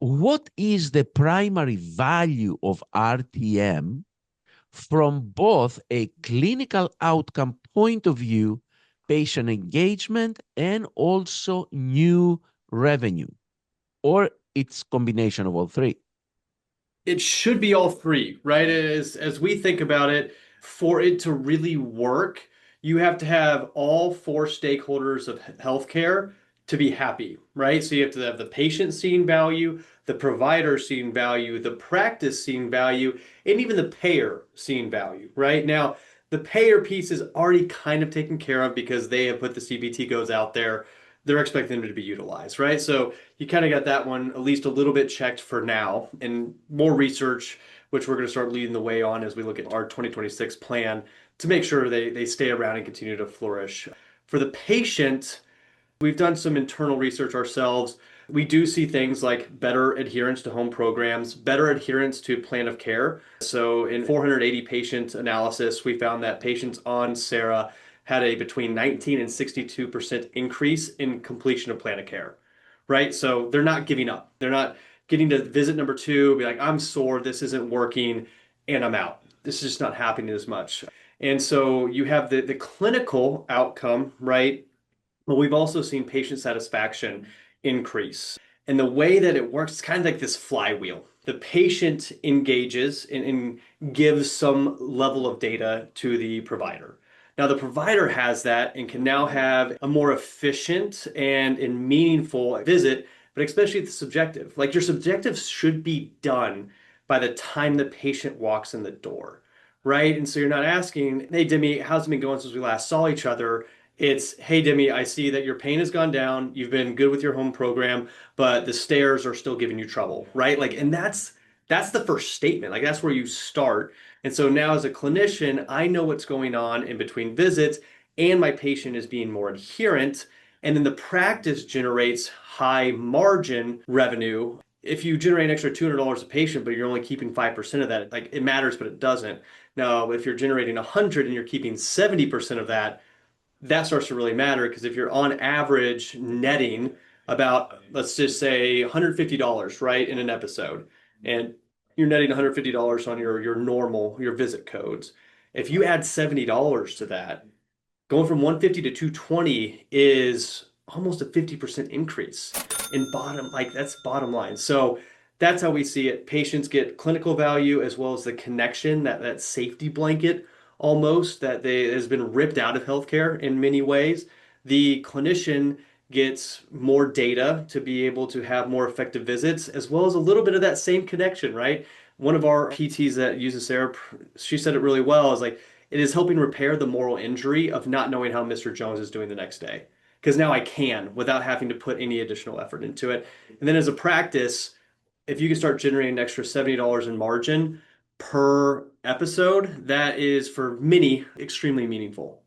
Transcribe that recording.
what is the primary value of RTM from both a clinical outcome point of view, patient engagement, and also new revenue, or it's combination of all three? It should be all three, right? As we think about it, for it to really work, you have to have all four stakeholders of healthcare to be happy, right? So you have to have the patient seeing value, the provider seeing value, the practice seeing value, and even the payer seeing value, right? Now, the payer piece is already kind of taken care of because they have put the CPT codes out there. They're expecting them to be utilized, right? So you kind of got that one at least a little bit checked for now, and more research, which we're going to start leading the way on as we look at our 2026 plan to make sure they stay around and continue to flourish. For the patient, we've done some internal research ourselves. We do see things like better adherence to home programs, better adherence to plan of care. So in 480 patient analysis, we found that patients on Sarah had a between 19 and 62% increase in completion of plan of care, right? So they're not giving up. They're not getting to visit number two, be like, I'm sore, this isn't working, and I'm out. This is just not happening as much. And so you have the clinical outcome, right? But we've also seen patient satisfaction increase. And the way that it works is kind of like this flywheel. The patient engages and gives some level of data to the provider. Now, the provider has that and can now have a more efficient and meaningful visit, but especially the subjective. Like your subjective should be done by the time the patient walks in the door, right? And so you're not asking, hey, Demi, how's it been going since we last saw each other? It's, hey, Demi, I see that your pain has gone down. You've been good with your home program, but the stairs are still giving you trouble, right? Like, and that's the first statement. Like that's where you start. And so now as a clinician, I know what's going on in between visits and my patient is being more adherent. And then the practice generates high margin revenue. If you generate an extra $200 a patient, but you're only keeping 5% of that, like it matters, but it doesn't. Now, if you're generating 100 and you're keeping 70% of that, that starts to really matter because if you're on average netting about, let's just say $150, right, in an episode, and you're netting $150 on your normal, your visit codes. If you add $70 to that, going from 150 to 220 is almost a 50% increase in bottom, like that's bottom line. So that's how we see it. Patients get clinical value as well as the connection, that safety blanket almost that has been ripped out of healthcare in many ways. The clinician gets more data to be able to have more effective visits, as well as a little bit of that same connection, right? One of our PTs that uses Sarah, she said it really well, is like, it is helping repair the moral injury of not knowing how Mr. Jones is doing the next day. Because now I can without having to put any additional effort into it. And then as a practice, if you can start generating an extra $70 in margin per episode, that is for many extremely meaningful.